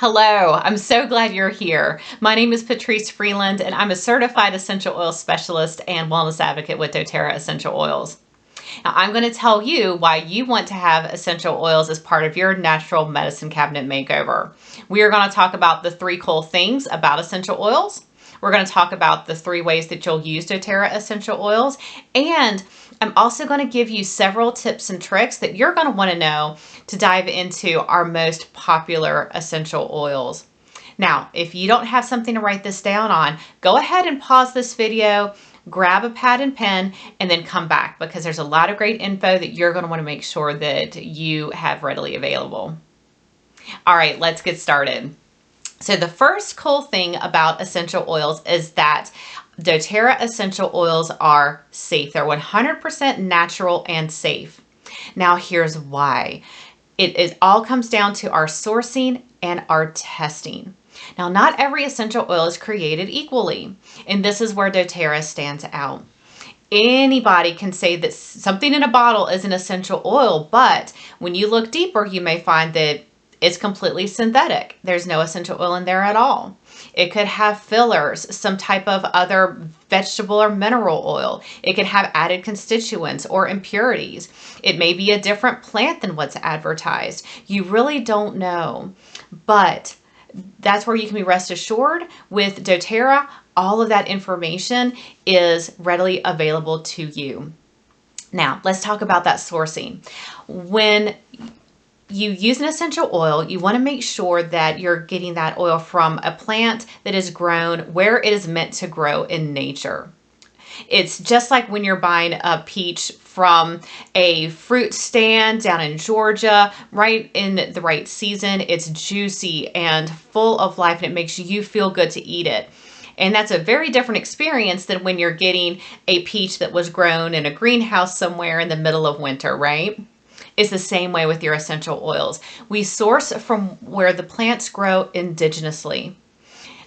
Hello, I'm so glad you're here. My name is Patrice Freeland, and I'm a certified essential oil specialist and wellness advocate with doTERRA Essential Oils. Now, I'm going to tell you why you want to have essential oils as part of your natural medicine cabinet makeover. We are going to talk about the 3 cool things about essential oils. We're going to talk about the 3 ways that you'll use doTERRA essential oils, and I'm also going to give you several tips and tricks that you're going to want to know to dive into our most popular essential oils. Now, if you don't have something to write this down on, go ahead and pause this video, grab a pad and pen, and then come back, because there's a lot of great info that you're going to want to make sure that you have readily available. All right, let's get started. So the first cool thing about essential oils is that doTERRA essential oils are safe. They're 100% natural and safe. Now here's why. It all comes down to our sourcing and our testing. Now, not every essential oil is created equally, and this is where doTERRA stands out. Anybody can say that something in a bottle is an essential oil, but when you look deeper, you may find that it's completely synthetic. There's no essential oil in there at all. It could have fillers, some type of other vegetable or mineral oil. It could have added constituents or impurities. It may be a different plant than what's advertised. You really don't know. But that's where you can be rest assured with doTERRA. All of that information is readily available to you. Now, let's talk about that sourcing. When you use an essential oil, you want to make sure that you're getting that oil from a plant that is grown where it is meant to grow in nature. It's just like when you're buying a peach from a fruit stand down in Georgia, right in the right season. It's juicy and full of life, and it makes you feel good to eat it. And that's a very different experience than when you're getting a peach that was grown in a greenhouse somewhere in the middle of winter, right? It's the same way with your essential oils. We source from where the plants grow indigenously.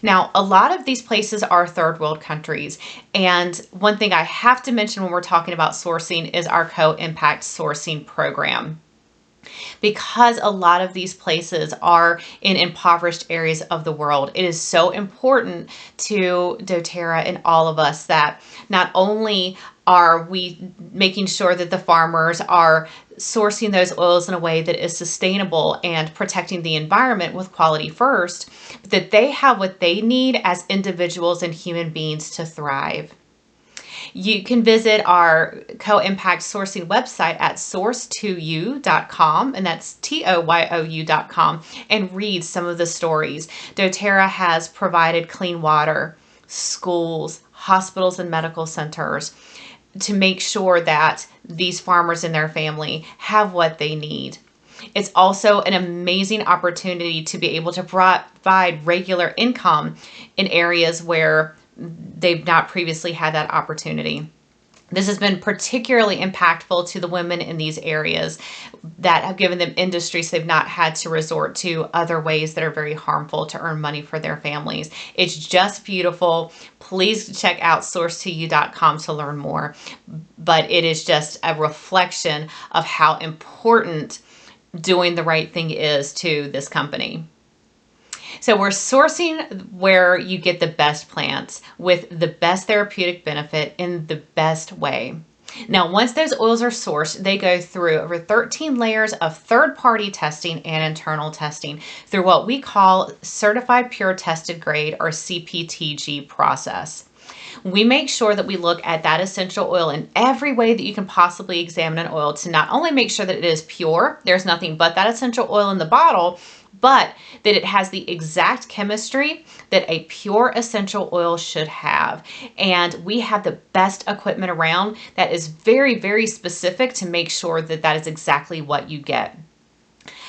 Now, a lot of these places are third world countries. And one thing I have to mention when we're talking about sourcing is our co-impact sourcing program. Because a lot of these places are in impoverished areas of the world, it is so important to doTERRA and all of us that not only are we making sure that the farmers are sourcing those oils in a way that is sustainable and protecting the environment with quality first, but that they have what they need as individuals and human beings to thrive. You can visit our co-impact sourcing website at source2u.com, and that's TOYOU.com, and read some of the stories. doTERRA has provided clean water, schools, hospitals, and medical centers to make sure that these farmers and their family have what they need. It's also an amazing opportunity to be able to provide regular income in areas where they've not previously had that opportunity. This has been particularly impactful to the women in these areas that have given them industries they've not had to resort to other ways that are very harmful to earn money for their families. It's just beautiful. Please check out source2u.com to learn more. But it is just a reflection of how important doing the right thing is to this company. So we're sourcing where you get the best plants with the best therapeutic benefit in the best way. Now, once those oils are sourced, they go through over 13 layers of third-party testing and internal testing through what we call Certified Pure Tested Grade, or CPTG process. We make sure that we look at that essential oil in every way that you can possibly examine an oil to not only make sure that it is pure, there's nothing but that essential oil in the bottle, but that it has the exact chemistry that a pure essential oil should have. And we have the best equipment around that is very, very specific to make sure that that is exactly what you get.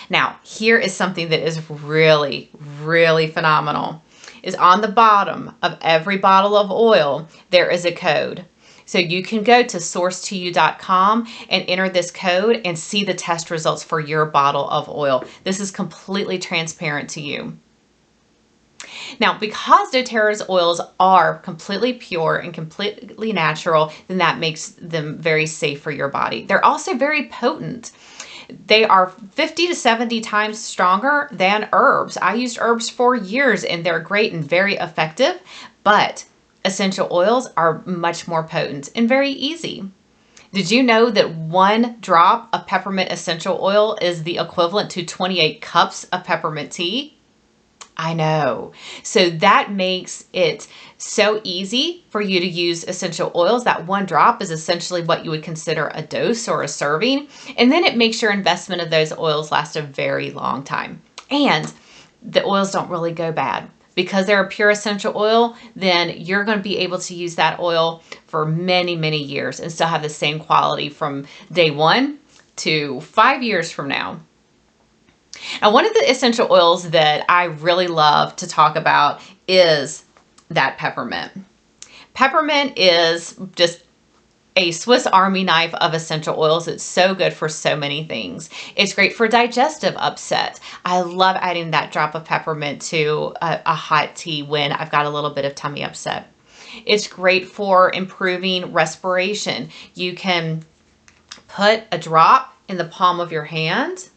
Now, here is something that is really, really phenomenal. Is on the bottom of every bottle of oil, there is a code. So you can go to source2u.com and enter this code and see the test results for your bottle of oil. This is completely transparent to you. Now, because doTERRA's oils are completely pure and completely natural, then that makes them very safe for your body. They're also very potent. They are 50 to 70 times stronger than herbs. I used herbs for years and they're great and very effective, but essential oils are much more potent and very easy. Did you know that 1 drop of peppermint essential oil is the equivalent to 28 cups of peppermint tea? I know. So that makes it so easy for you to use essential oils. That 1 drop is essentially what you would consider a dose or a serving. And then it makes your investment of those oils last a very long time. And the oils don't really go bad. Because they're a pure essential oil, then you're going to be able to use that oil for many, many years and still have the same quality from day 1 to 5 years from now. Now, one of the essential oils that I really love to talk about is that peppermint. Peppermint is just a Swiss Army knife of essential oils. It's so good for so many things. It's great for digestive upset. I love adding that drop of peppermint to a hot tea when I've got a little bit of tummy upset. It's great for improving respiration. You can put a drop in the palm of your hand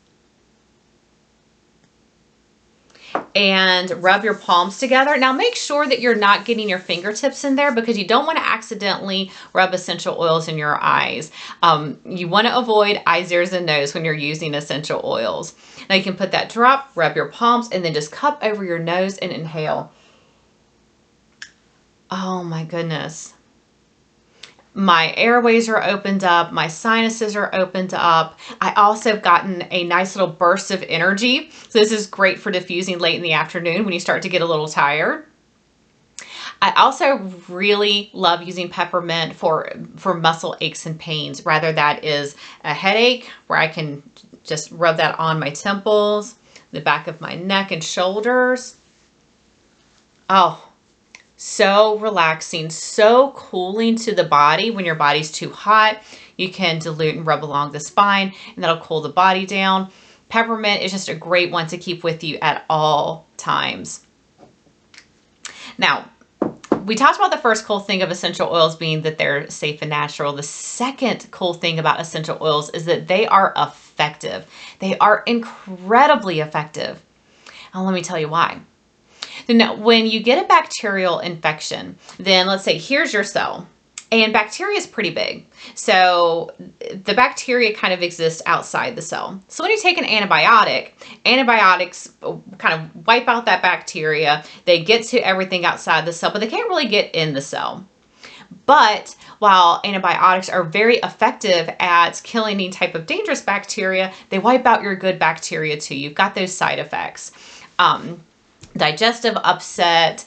and rub your palms together. Now make sure that you're not getting your fingertips in there because you don't want to accidentally rub essential oils in your eyes. You want to avoid eyes, ears, and nose when you're using essential oils. Now you can put that drop, rub your palms, and then just cup over your nose and inhale. Oh my goodness. My airways are opened up. My sinuses are opened up. I also have gotten a nice little burst of energy. So this is great for diffusing late in the afternoon when you start to get a little tired. I also really love using peppermint for muscle aches and pains. Rather that is a headache where I can just rub that on my temples, the back of my neck and shoulders. Oh, so relaxing, so cooling to the body. When your body's too hot, you can dilute and rub along the spine and that'll cool the body down. Peppermint is just a great one to keep with you at all times. Now, we talked about the first cool thing of essential oils being that they're safe and natural. The second cool thing about essential oils is that they are effective. They are incredibly effective. And let me tell you why. Now, when you get a bacterial infection, then let's say here's your cell, and bacteria is pretty big. So the bacteria kind of exists outside the cell. So when you take an antibiotic, antibiotics kind of wipe out that bacteria. They get to everything outside the cell, but they can't really get in the cell. But while antibiotics are very effective at killing any type of dangerous bacteria, they wipe out your good bacteria too. You've got those side effects. Digestive upset,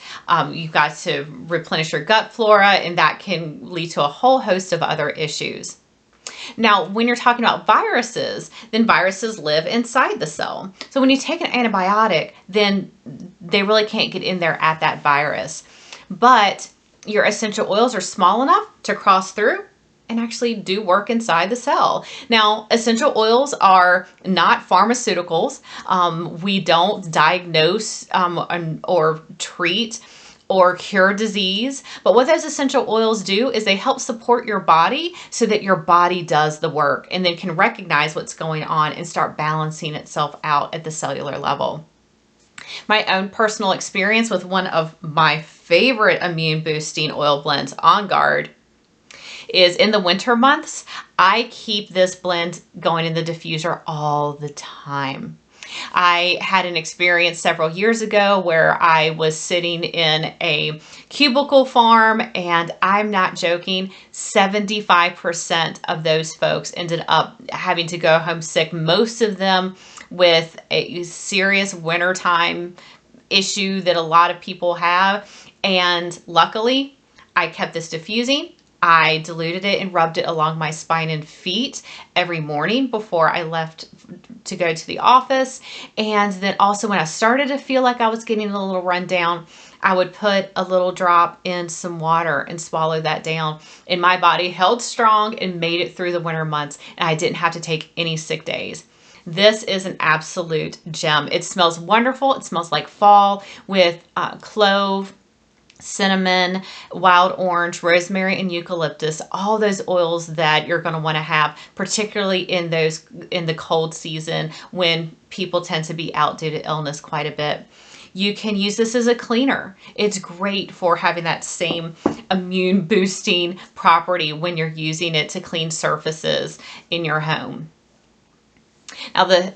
you've got to replenish your gut flora, and that can lead to a whole host of other issues. Now, when you're talking about viruses, then viruses live inside the cell. So when you take an antibiotic, then they really can't get in there at that virus. But your essential oils are small enough to cross through and actually do work inside the cell. Now, essential oils are not pharmaceuticals. We don't diagnose or treat or cure disease. But what those essential oils do is they help support your body so that your body does the work and then can recognize what's going on and start balancing itself out at the cellular level. My own personal experience with one of my favorite immune boosting oil blends, On Guard, is in the winter months. I keep this blend going in the diffuser all the time. I had an experience several years ago where I was sitting in a cubicle farm, and I'm not joking, 75% of those folks ended up having to go home sick, most of them with a serious wintertime issue that a lot of people have. And luckily, I kept this diffusing. I diluted it and rubbed it along my spine and feet every morning before I left to go to the office. And then also when I started to feel like I was getting a little run down, I would put a little drop in some water and swallow that down. And my body held strong and made it through the winter months, and I didn't have to take any sick days. This is an absolute gem. It smells wonderful. It smells like fall with clove, cinnamon, wild orange, rosemary, and eucalyptus, all those oils that you're going to want to have, particularly in the cold season when people tend to be out due to illness quite a bit. You can use this as a cleaner. It's great for having that same immune boosting property when you're using it to clean surfaces in your home. Now, the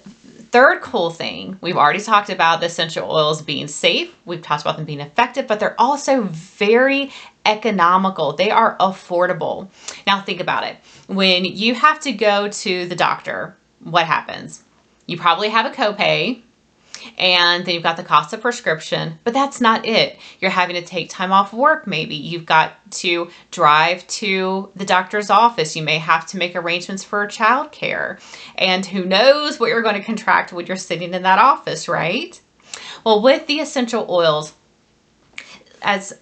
third cool thing, we've already talked about the essential oils being safe. We've talked about them being effective, but they're also very economical. They are affordable. Now, think about it. When you have to go to the doctor, what happens? You probably have a copay, and then you've got the cost of prescription, but that's not it. You're having to take time off work maybe. You've got to drive to the doctor's office. You may have to make arrangements for childcare. And who knows what you're going to contract when you're sitting in that office, right? Well, with the essential oils, as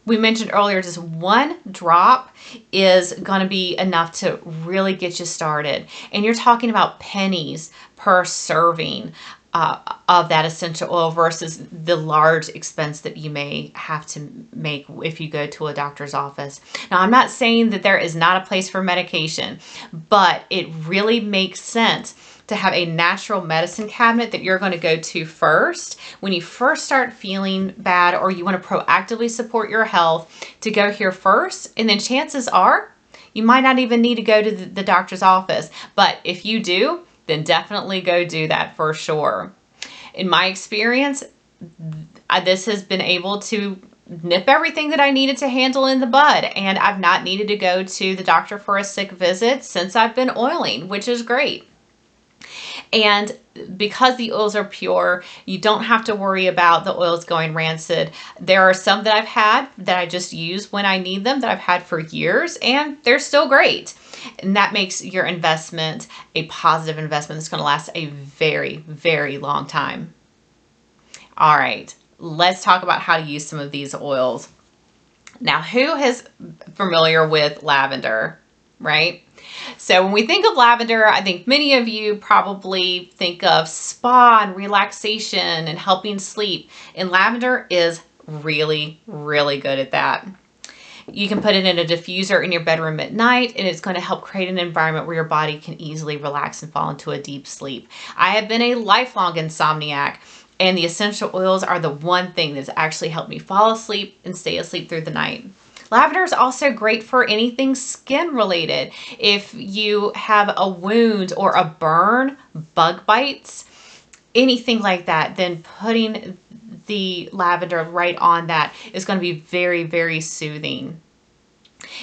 we mentioned earlier, just one drop is going to be enough to really get you started. And you're talking about pennies per serving of that essential oil versus the large expense that you may have to make if you go to a doctor's office. Now, I'm not saying that there is not a place for medication, but it really makes sense to have a natural medicine cabinet that you're going to go to first when you first start feeling bad, or you want to proactively support your health, to go here first. And then chances are you might not even need to go to the doctor's office. But if you do, then definitely go do that for sure. In my experience, this has been able to nip everything that I needed to handle in the bud, and I've not needed to go to the doctor for a sick visit since I've been oiling, which is great. And because the oils are pure, you don't have to worry about the oils going rancid. There are some that I've had that I just use when I need them, that I've had for years, and they're still great. And that makes your investment a positive investment that's going to last a very, very long time. All right, let's talk about how to use some of these oils. Now, who is familiar with lavender, right? So when we think of lavender, I think many of you probably think of spa and relaxation and helping sleep. And lavender is really, really good at that. You can put it in a diffuser in your bedroom at night, and it's going to help create an environment where your body can easily relax and fall into a deep sleep. I have been a lifelong insomniac, and the essential oils are the one thing that's actually helped me fall asleep and stay asleep through the night. Lavender is also great for anything skin related. If you have a wound or a burn, bug bites, anything like that, then putting the lavender right on that is going to be very, very soothing.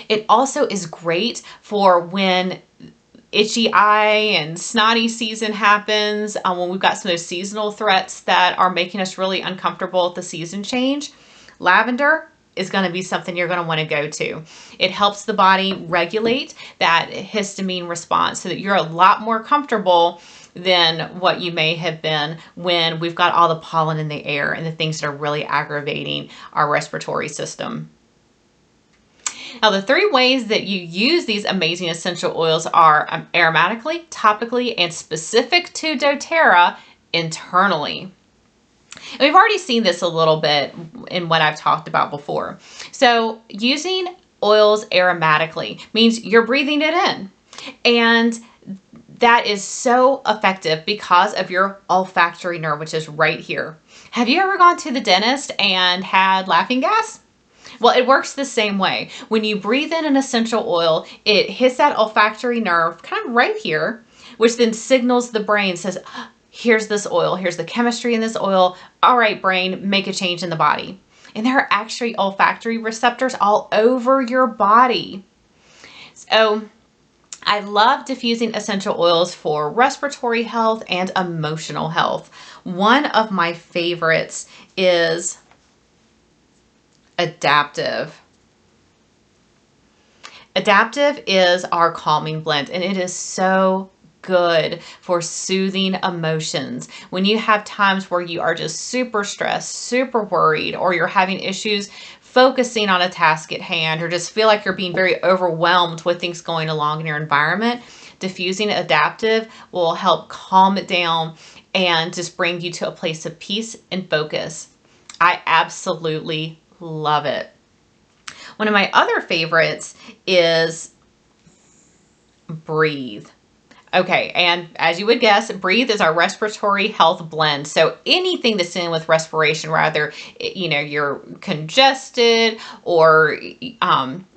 It also is great for when itchy eye and snotty season happens, when we've got some of those seasonal threats that are making us really uncomfortable at the season change. Lavender is going to be something you're going to want to go to. It helps the body regulate that histamine response so that you're a lot more comfortable than what you may have been when we've got all the pollen in the air and the things that are really aggravating our respiratory system. Now, the three ways that you use these amazing essential oils are aromatically, topically, and specific to doTERRA internally. And we've already seen this a little bit in what I've talked about before. So using oils aromatically means you're breathing it in. And that is so effective because of your olfactory nerve, which is right here. Have you ever gone to the dentist and had laughing gas? Well, it works the same way. When you breathe in an essential oil, it hits that olfactory nerve kind of right here, which then signals the brain, says, here's this oil, here's the chemistry in this oil. All right, brain, make a change in the body. And there are actually olfactory receptors all over your body. So I love diffusing essential oils for respiratory health and emotional health. One of my favorites is Adaptive. Adaptive is our calming blend, and it is so good for soothing emotions. When you have times where you are just super stressed, super worried, or you're having issues focusing on a task at hand, or just feel like you're being very overwhelmed with things going along in your environment, diffusing Adaptive will help calm it down and just bring you to a place of peace and focus. I absolutely love it. One of my other favorites is Breathe. Okay, and as you would guess, Breathe is our respiratory health blend. So anything that's in with respiration, rather, you're congested or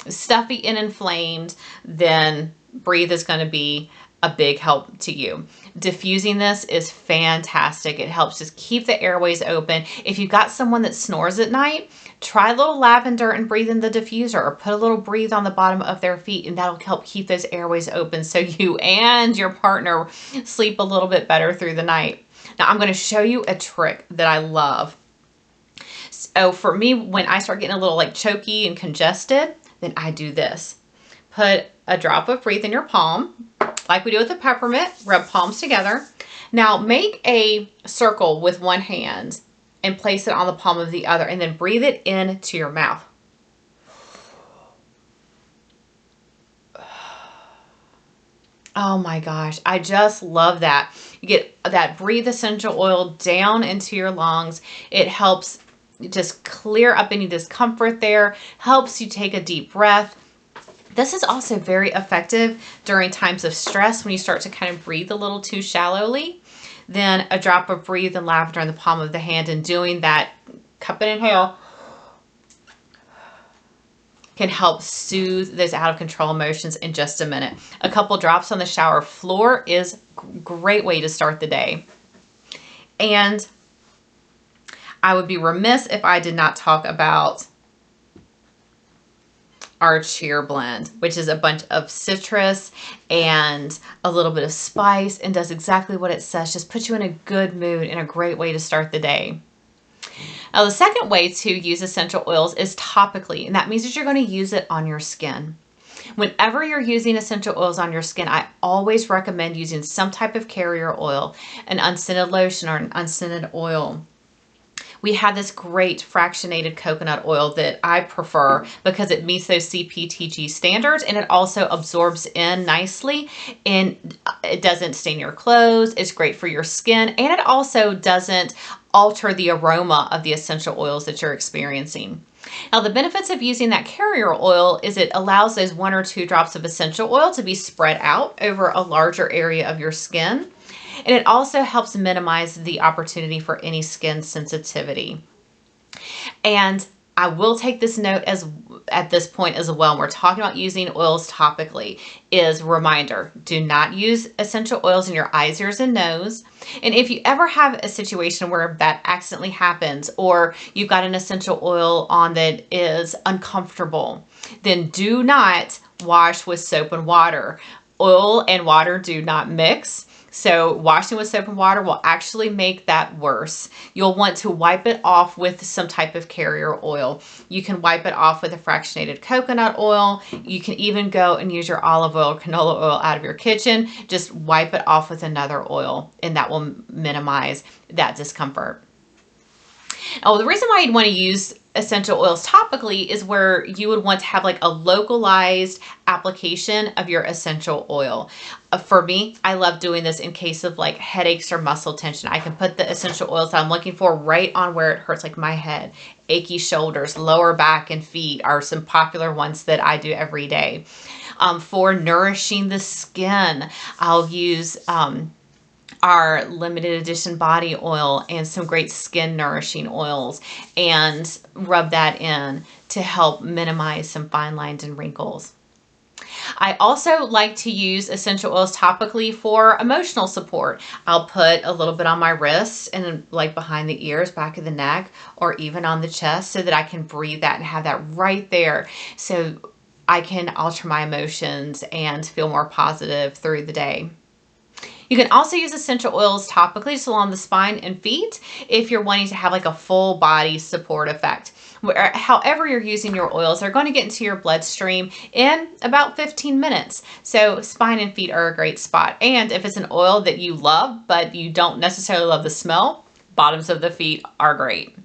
stuffy and inflamed, then Breathe is going to be a big help to you. Diffusing this is fantastic. It helps just keep the airways open. If you've got someone that snores at night, try a little lavender and breathe in the diffuser, or put a little Breathe on the bottom of their feet, and that'll help keep those airways open so you and your partner sleep a little bit better through the night. Now I'm going to show you a trick that I love. So for me, when I start getting a little like choky and congested, then I do this. Put a drop of Breathe in your palm, like we do with the peppermint. Rub palms together. Now make a circle with one hand and place it on the palm of the other, and then breathe it into your mouth. Oh my gosh, I just love that. You get that Breathe essential oil down into your lungs. It helps just clear up any discomfort there, helps you take a deep breath. This is also very effective during times of stress when you start to kind of breathe a little too shallowly. Then a drop of Breathe and lavender in the palm of the hand, and doing that cup and inhale can help soothe those out of control emotions in just a minute. A couple drops on the shower floor is a great way to start the day. And I would be remiss if I did not talk about our cheer blend, which is a bunch of citrus and a little bit of spice, and does exactly what it says. Just puts you in a good mood and a great way to start the day. Now, the second way to use essential oils is topically, and that means that you're going to use it on your skin. Whenever you're using essential oils on your skin, I always recommend using some type of carrier oil, an unscented lotion or an unscented oil. We have this great fractionated coconut oil that I prefer because it meets those CPTG standards, and it also absorbs in nicely, and it doesn't stain your clothes. It's great for your skin, and it also doesn't alter the aroma of the essential oils that you're experiencing. Now, the benefits of using that carrier oil is it allows those 1 or 2 drops of essential oil to be spread out over a larger area of your skin. And it also helps minimize the opportunity for any skin sensitivity. And I will take this note at this point as well, when we're talking about using oils topically, is reminder, do not use essential oils in your eyes, ears, and nose. And if you ever have a situation where that accidentally happens, or you've got an essential oil on that is uncomfortable, then do not wash with soap and water. Oil and water do not mix. So washing with soap and water will actually make that worse. You'll want to wipe it off with some type of carrier oil. You can wipe it off with a fractionated coconut oil. You can even go and use your olive oil, canola oil out of your kitchen. Just wipe it off with another oil, and that will minimize that discomfort. Oh, the reason why you'd want to use essential oils topically is where you would want to have like a localized application of your essential oil. For me, I love doing this in case of like headaches or muscle tension. I can put the essential oils that I'm looking for right on where it hurts, like my head, achy shoulders, lower back, and feet are some popular ones that I do every day. For nourishing the skin, I'll use our limited edition body oil and some great skin nourishing oils, and rub that in to help minimize some fine lines and wrinkles. I also like to use essential oils topically for emotional support. I'll put a little bit on my wrists and like behind the ears, back of the neck, or even on the chest, so that I can breathe that and have that right there, so I can alter my emotions and feel more positive through the day. You can also use essential oils topically just along the spine and feet if you're wanting to have like a full body support effect. However you're using your oils, they're going to get into your bloodstream in about 15 minutes. So spine and feet are a great spot. And if it's an oil that you love, but you don't necessarily love the smell, bottoms of the feet are great.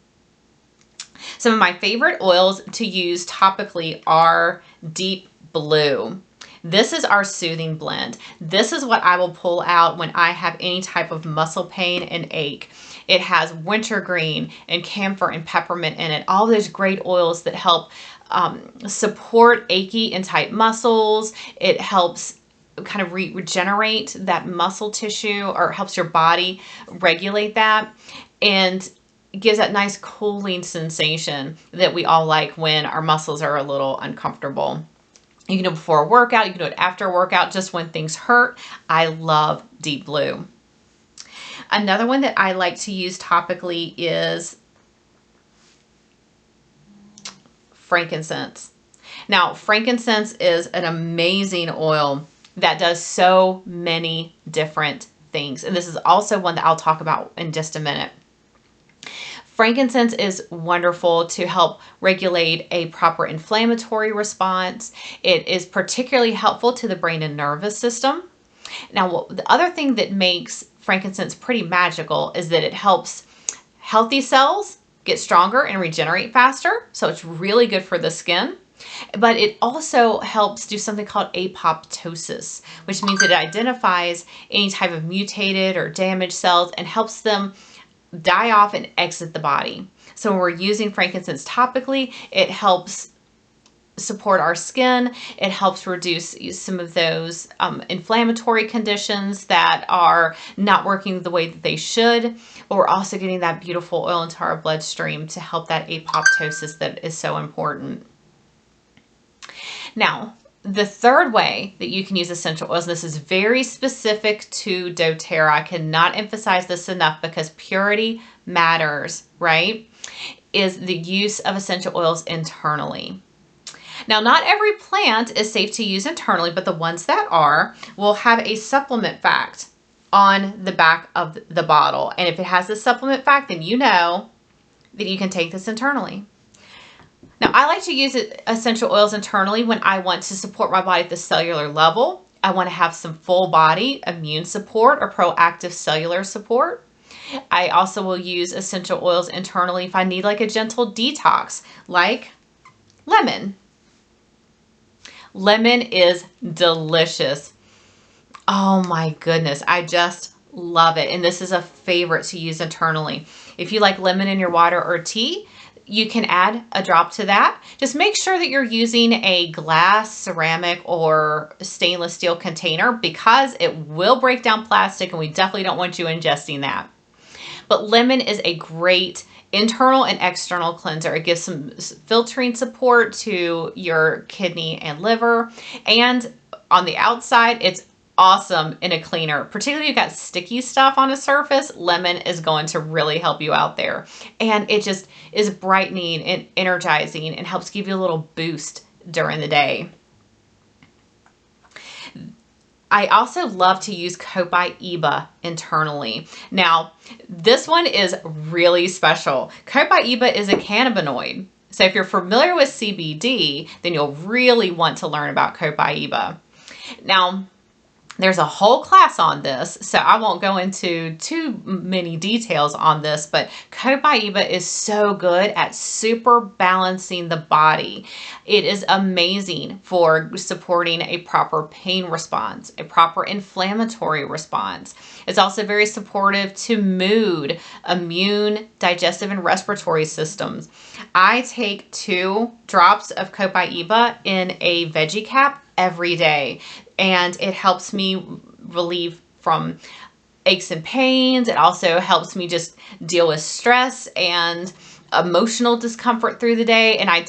Some of my favorite oils to use topically are Deep Blue. This is our soothing blend. This is what I will pull out when I have any type of muscle pain and ache. It has wintergreen and camphor and peppermint in it. All those great oils that help support achy and tight muscles. It helps kind of regenerate that muscle tissue, or helps your body regulate that, and gives that nice cooling sensation that we all like when our muscles are a little uncomfortable. You can do it before a workout, you can do it after a workout, just when things hurt. I love Deep Blue. Another one that I like to use topically is frankincense. Now, frankincense is an amazing oil that does so many different things. And this is also one that I'll talk about in just a minute. Frankincense is wonderful to help regulate a proper inflammatory response. It is particularly helpful to the brain and nervous system. Now, the other thing that makes frankincense pretty magical is that it helps healthy cells get stronger and regenerate faster. So it's really good for the skin. But it also helps do something called apoptosis, which means it identifies any type of mutated or damaged cells and helps them die off and exit the body. So when we're using frankincense topically, it helps support our skin. It helps reduce some of those inflammatory conditions that are not working the way that they should. But we're also getting that beautiful oil into our bloodstream to help that apoptosis that is so important. Now, the third way that you can use essential oils, this is very specific to doTERRA. I cannot emphasize this enough because purity matters, right? Is the use of essential oils internally. Now, not every plant is safe to use internally, but the ones that are will have a supplement fact on the back of the bottle. And if it has the supplement fact, then you know that you can take this internally. Now, I like to use essential oils internally when I want to support my body at the cellular level. I want to have some full body immune support or proactive cellular support. I also will use essential oils internally if I need like a gentle detox, like lemon. Lemon is delicious. Oh my goodness, I just love it. And this is a favorite to use internally. If you like lemon in your water or tea, you can add a drop to that. Just make sure that you're using a glass, ceramic, or stainless steel container because it will break down plastic and we definitely don't want you ingesting that. But lemon is a great internal and external cleanser. It gives some filtering support to your kidney and liver. And on the outside, it's awesome in a cleaner. Particularly if you've got sticky stuff on a surface, lemon is going to really help you out there. And it just is brightening and energizing and helps give you a little boost during the day. I also love to use copaiba internally. Now, this one is really special. Copaiba is a cannabinoid. So if you're familiar with CBD, then you'll really want to learn about copaiba. Now, there's a whole class on this, so I won't go into too many details on this, but copaiba is so good at super balancing the body. It is amazing for supporting a proper pain response, a proper inflammatory response. It's also very supportive to mood, immune, digestive, and respiratory systems. I take 2 drops of copaiba in a veggie cap every day. And it helps me relieve from aches and pains. It also helps me just deal with stress and emotional discomfort through the day. And I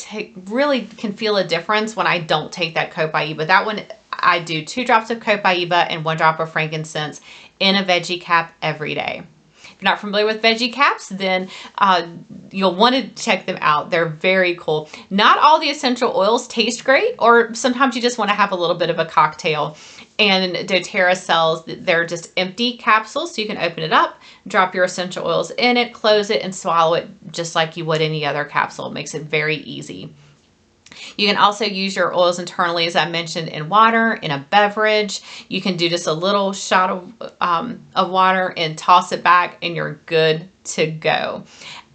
really can feel a difference when I don't take that copaiba. That one, I do 2 drops of copaiba and 1 drop of frankincense in a veggie cap every day. If you're not familiar with veggie caps, then you'll want to check them out. They're very cool. Not all the essential oils taste great, or sometimes you just want to have a little bit of a cocktail. And doTERRA sells, they're just empty capsules, so you can open it up, drop your essential oils in it, close it, and swallow it just like you would any other capsule. It makes it very easy. You can also use your oils internally, as I mentioned, in water, in a beverage. You can do just a little shot of water and toss it back and you're good to go.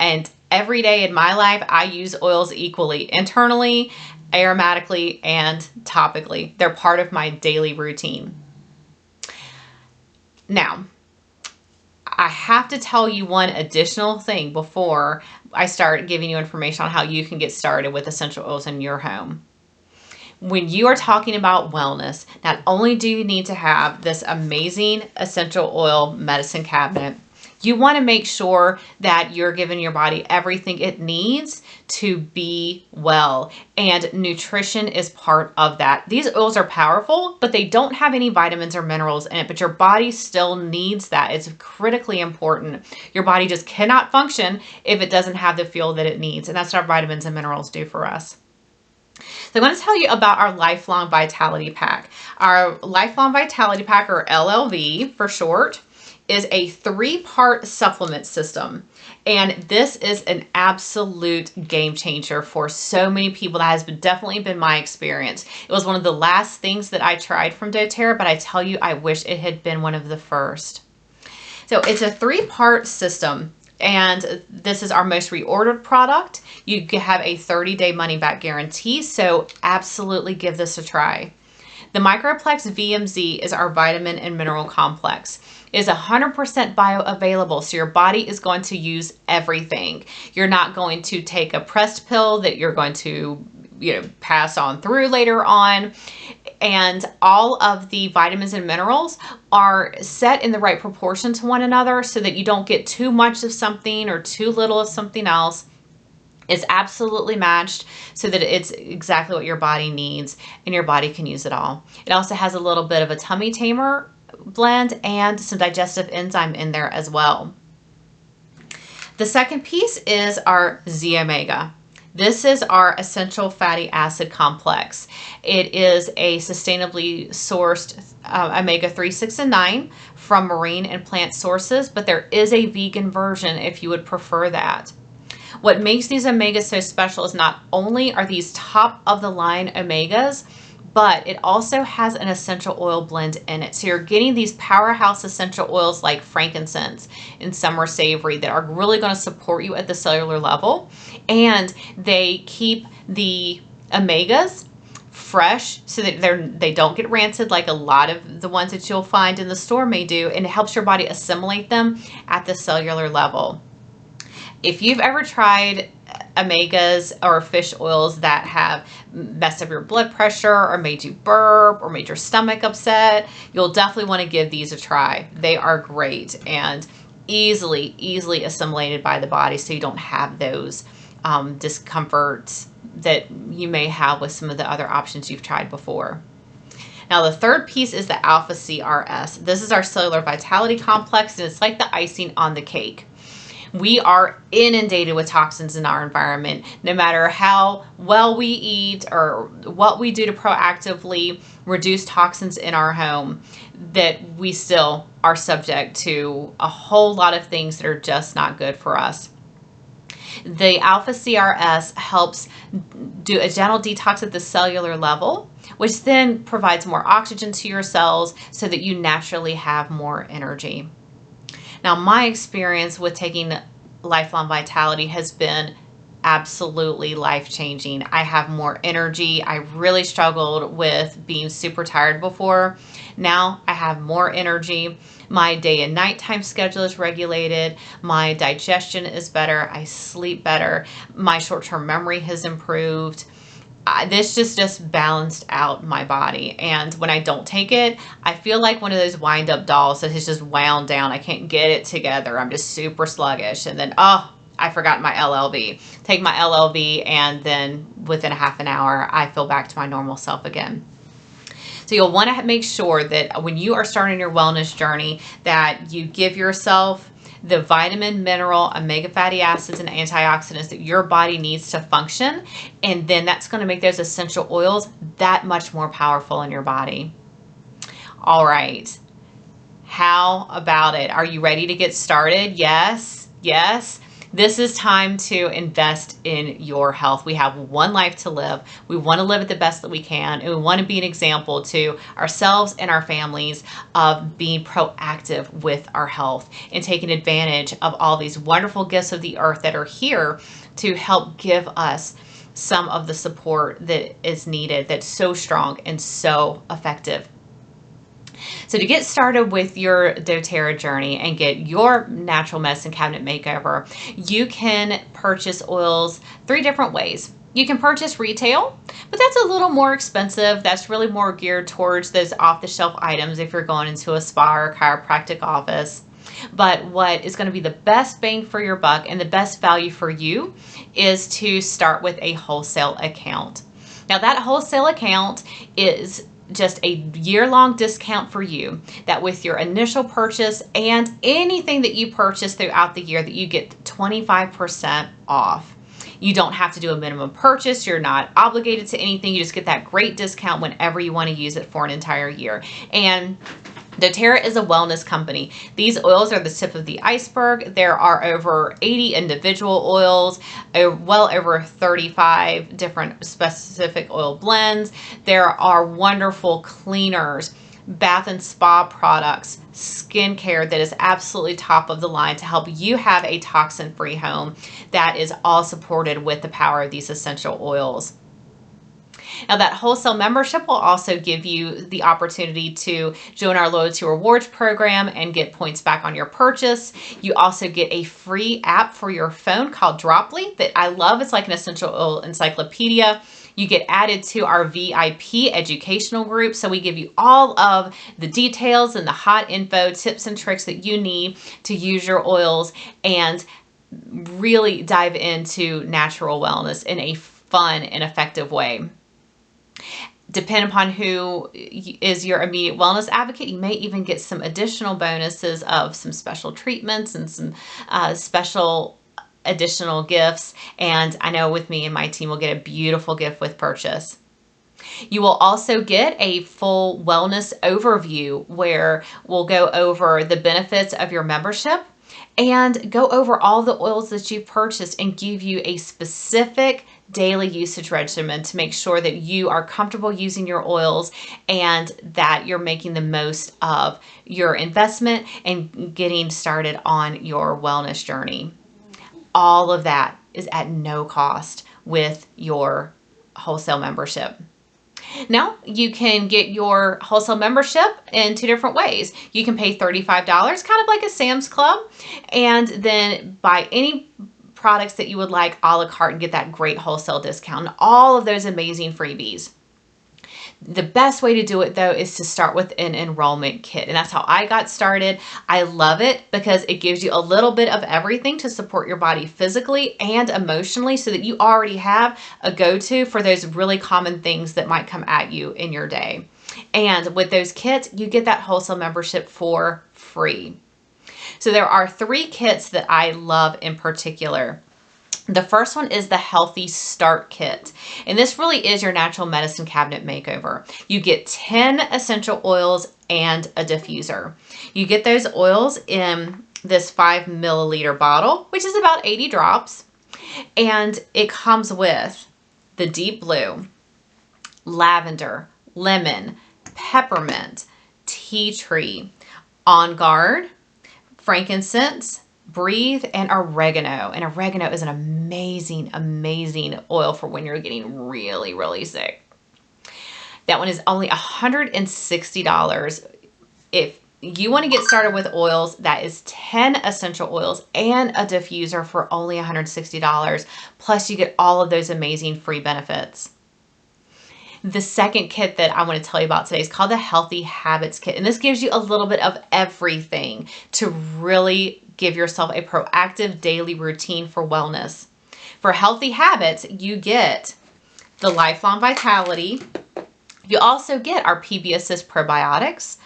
And every day in my life, I use oils equally internally aromatically and topically. They're part of my daily routine. Now, I have to tell you one additional thing before I start giving you information on how you can get started with essential oils in your home. When you are talking about wellness, not only do you need to have this amazing essential oil medicine cabinet, you want to make sure that you're giving your body everything it needs to be well. And nutrition is part of that. These oils are powerful, but they don't have any vitamins or minerals in it, but your body still needs that. It's critically important. Your body just cannot function if it doesn't have the fuel that it needs. And that's what our vitamins and minerals do for us. So I'm going to tell you about our Lifelong Vitality Pack. Our Lifelong Vitality Pack, or LLV for short, is a 3-part supplement system. And this is an absolute game changer for so many people. That has definitely been my experience. It was one of the last things that I tried from doTERRA, but I tell you, I wish it had been one of the first. So it's a 3-part system. And this is our most reordered product. You have a 30-day money-back guarantee, so absolutely give this a try. The Microplex VMZ is our vitamin and mineral complex. It is 100% bioavailable, so your body is going to use everything. You're not going to take a pressed pill that you're going to, pass on through later on. And all of the vitamins and minerals are set in the right proportion to one another so that you don't get too much of something or too little of something else. It's absolutely matched so that it's exactly what your body needs and your body can use it all. It also has a little bit of a tummy tamer blend and some digestive enzyme in there as well. The second piece is our Z Omega. This is our essential fatty acid complex. It is a sustainably sourced omega-3, 6, and 9 from marine and plant sources, but there is a vegan version if you would prefer that. What makes these omegas so special is not only are these top of the line omegas, but it also has an essential oil blend in it. So you're getting these powerhouse essential oils like frankincense and summer savory that are really going to support you at the cellular level. And they keep the omegas fresh so that they don't get rancid like a lot of the ones that you'll find in the store may do. And it helps your body assimilate them at the cellular level. If you've ever tried omegas or fish oils that have messed up your blood pressure or made you burp or made your stomach upset, you'll definitely want to give these a try. They are great and easily assimilated by the body, so you don't have those discomforts that you may have with some of the other options you've tried before. Now, the third piece is the Alpha CRS. This is our cellular vitality complex, and it's like the icing on the cake. We are inundated with toxins in our environment. No matter how well we eat or what we do to proactively reduce toxins in our home, that we still are subject to a whole lot of things that are just not good for us. The Alpha CRS helps do a gentle detox at the cellular level, which then provides more oxygen to your cells so that you naturally have more energy. Now, my experience with taking Lifelong Vitality has been absolutely life-changing. I have more energy. I really struggled with being super tired before. Now I have more energy. My day and nighttime schedule is regulated. My digestion is better. I sleep better. My short-term memory has improved. This just balanced out my body. And when I don't take it, I feel like one of those wind-up dolls that has just wound down. I can't get it together. I'm just super sluggish. And then, I forgot my LLV. Take my LLV, and then within a half an hour, I feel back to my normal self again. So you'll want to make sure that when you are starting your wellness journey, that you give yourself the vitamin, mineral, omega fatty acids, and antioxidants that your body needs to function. And then that's going to make those essential oils that much more powerful in your body. All right. How about it? Are you ready to get started? Yes. Yes. This is time to invest in your health. We have one life to live. We want to live it the best that we can, and we want to be an example to ourselves and our families of being proactive with our health and taking advantage of all these wonderful gifts of the earth that are here to help give us some of the support that is needed, that's so strong and so effective. So to get started with your doTERRA journey and get your natural medicine cabinet makeover, you can purchase oils 3 different ways. You can purchase retail, but that's a little more expensive. That's really more geared towards those off-the-shelf items if you're going into a spa or chiropractic office. But what is going to be the best bang for your buck and the best value for you is to start with a wholesale account. Now that wholesale account is just a year-long discount for you, that with your initial purchase and anything that you purchase throughout the year, that you get 25% off. You don't have to do a minimum purchase. You're not obligated to anything. You just get that great discount whenever you want to use it for an entire year. And doTERRA is a wellness company. These oils are the tip of the iceberg. There are over 80 individual oils, well over 35 different specific oil blends. There are wonderful cleaners, bath and spa products, skincare that is absolutely top of the line to help you have a toxin-free home that is all supported with the power of these essential oils. Now that wholesale membership will also give you the opportunity to join our loyalty rewards program and get points back on your purchase. You also get a free app for your phone called Droply that I love. It's like an essential oil encyclopedia. You get added to our VIP educational group. So we give you all of the details and the hot info, tips and tricks that you need to use your oils and really dive into natural wellness in a fun and effective way. Depending upon who is your immediate wellness advocate, you may even get some additional bonuses of some special treatments and some special additional gifts. And I know with me and my team, we'll get a beautiful gift with purchase. You will also get a full wellness overview where we'll go over the benefits of your membership and go over all the oils that you've purchased and give you a specific daily usage regimen to make sure that you are comfortable using your oils and that you're making the most of your investment and getting started on your wellness journey. All of that is at no cost with your wholesale membership. Now, you can get your wholesale membership in 2 different ways. You can pay $35, kind of like a Sam's Club, and then buy any products that you would like a la carte and get that great wholesale discount and all of those amazing freebies. The best way to do it though is to start with an enrollment kit, and that's how I got started. I love it because it gives you a little bit of everything to support your body physically and emotionally so that you already have a go-to for those really common things that might come at you in your day. And with those kits, you get that wholesale membership for free. So there are 3 kits that I love in particular. The first one is the Healthy Start Kit. And this really is your natural medicine cabinet makeover. You get 10 essential oils and a diffuser. You get those oils in this 5 milliliter bottle, which is about 80 drops. And it comes with the deep blue, lavender, lemon, peppermint, tea tree, On Guard, frankincense, breathe, and oregano. And oregano is an amazing, amazing oil for when you're getting really, really sick. That one is only $160. If you want to get started with oils, that is 10 essential oils and a diffuser for only $160. Plus you get all of those amazing free benefits. The second kit that I want to tell you about today is called the Healthy Habits Kit. And this gives you a little bit of everything to really give yourself a proactive daily routine for wellness. For healthy habits, you get the Lifelong Vitality. You also get our PB Assist probiotics,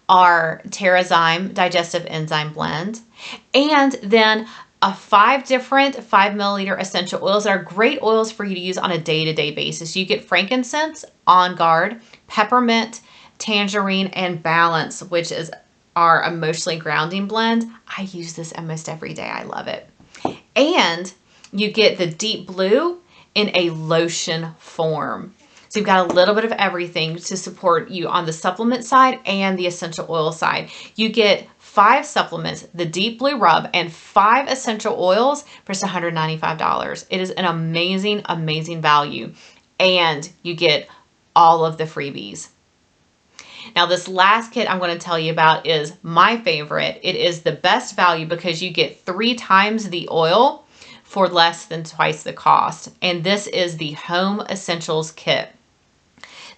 our Terrazyme digestive enzyme blend, and then 5 different 5 milliliter essential oils that are great oils for you to use on a day-to-day basis. You get frankincense, On Guard, peppermint, tangerine, and balance, which is our emotionally grounding blend. I use this almost every day. I love it. And you get the deep blue in a lotion form. So you've got a little bit of everything to support you on the supplement side and the essential oil side. You get 5 supplements, the Deep Blue Rub, and 5 essential oils for just $195. It is an amazing, amazing value. And you get all of the freebies. Now, this last kit I'm going to tell you about is my favorite. It is the best value because you get 3 times the oil for less than twice the cost. And this is the Home Essentials Kit.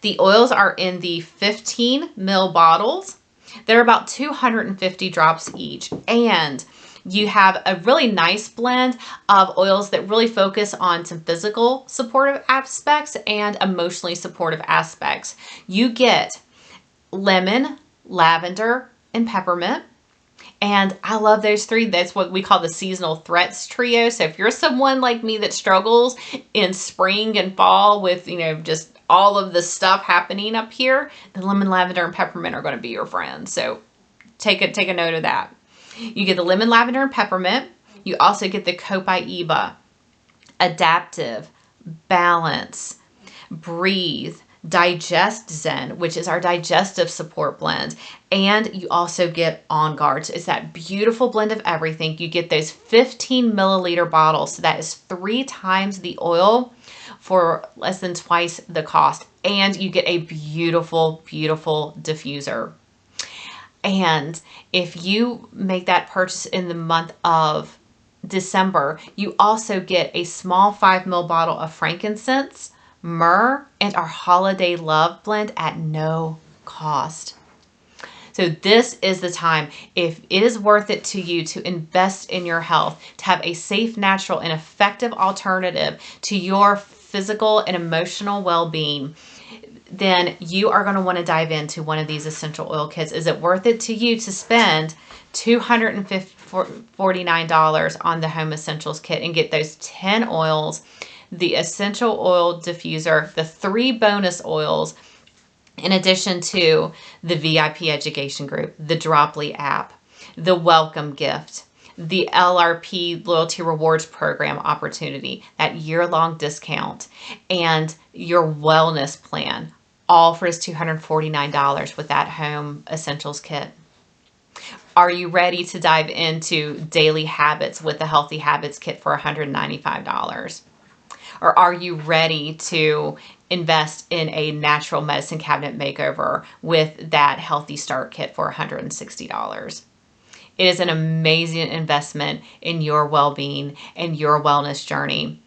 The oils are in the 15 ml bottles. They're about 250 drops each. And you have a really nice blend of oils that really focus on some physical supportive aspects and emotionally supportive aspects. You get lemon, lavender, and peppermint. And I love those 3. That's what we call the seasonal threats trio. So if you're someone like me that struggles in spring and fall with, just all of the stuff happening up here, the lemon, lavender, and peppermint are going to be your friends. So take a note of that. You get the lemon, lavender, and peppermint. You also get the copaiba, adaptive, balance, breathe, digest zen, which is our digestive support blend. And you also get On Guard. So it's that beautiful blend of everything. You get those 15 milliliter bottles. So that is 3 times the oil for less than twice the cost. And you get a beautiful, beautiful diffuser. And if you make that purchase in the month of December, you also get a small 5 ml bottle of frankincense, myrrh, and our holiday love blend at no cost. So this is the time, if it is worth it to you to invest in your health, to have a safe, natural, and effective alternative to your physical and emotional well-being, then you are going to want to dive into one of these essential oil kits. Is it worth it to you to spend $249 on the Home Essentials Kit and get those 10 oils, the essential oil diffuser, the 3 bonus oils, in addition to the VIP education group, the Droply app, the welcome gift, the LRP loyalty rewards program opportunity, that year-long discount, and your wellness plan, all for just $249 with that Home Essentials Kit? Are you ready to dive into daily habits with the Healthy Habits Kit for $195? Or are you ready to invest in a natural medicine cabinet makeover with that Healthy Start Kit for $160? It is an amazing investment in your well-being and your wellness journey.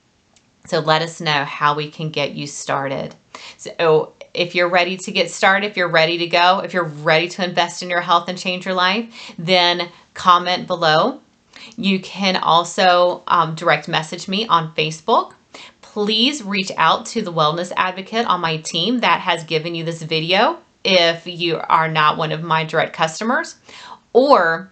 So let us know how we can get you started. So if you're ready to get started, if you're ready to go, if you're ready to invest in your health and change your life, then comment below. You can also direct message me on Facebook. Please reach out to the Wellness Advocate on my team that has given you this video if you are not one of my direct customers. Or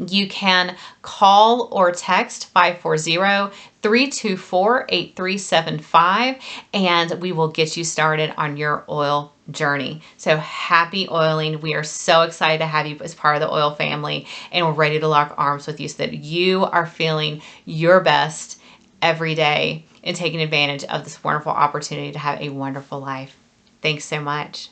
you can call or text 540-324-8375 and we will get you started on your oil journey. So happy oiling. We are so excited to have you as part of the oil family, and we're ready to lock arms with you so that you are feeling your best every day and taking advantage of this wonderful opportunity to have a wonderful life. Thanks so much.